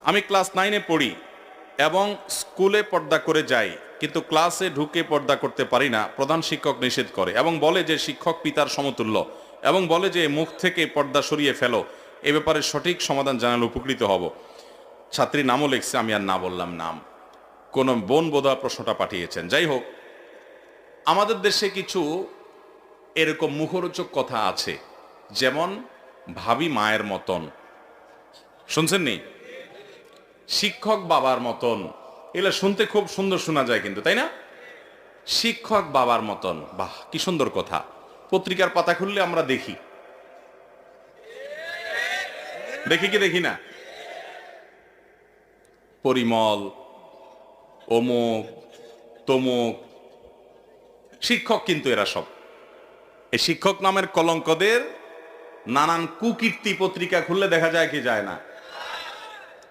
আমি ক্লাস 9-এ পড়ি এবং স্কুলে পর্দা করে যাই, কিন্তু ক্লাসে ঢুকে পর্দা করতে পারি না, প্রধান শিক্ষক নিষেধ করে এবং বলে যে শিক্ষক পিতার সমতুল্য, এবং বলে যে মুখ থেকে পর্দা সরিয়ে ফেলো। এ ব্যাপারে সঠিক সমাধান জানালে উপকৃত হব। ছাত্রী নামও লিখছে, আমি আর না বললাম নাম। কোন বোন বোধহয় প্রশ্নটা পাঠিয়েছেন। যাই হোক, আমাদের দেশে কিছু এরকম মুখরোচক কথা আছে, যেমন ভাবি মায়ের মতন, শুনছেন নি? শিক্ষক বাবার মতন, এগুলো শুনতে খুব সুন্দর শোনা যায় কিন্তু, তাই না? শিক্ষক বাবার মতন, বাহ কি সুন্দর কথা। পত্রিকার পাতা খুললে আমরা দেখি, দেখি কি দেখি না? পরিমল, অমুক তমুক শিক্ষক, কিন্তু এরা সব এই শিক্ষক নামের কলঙ্কদের নানান কুকীর্তি পত্রিকা খুললে দেখা যায় কি যায় না?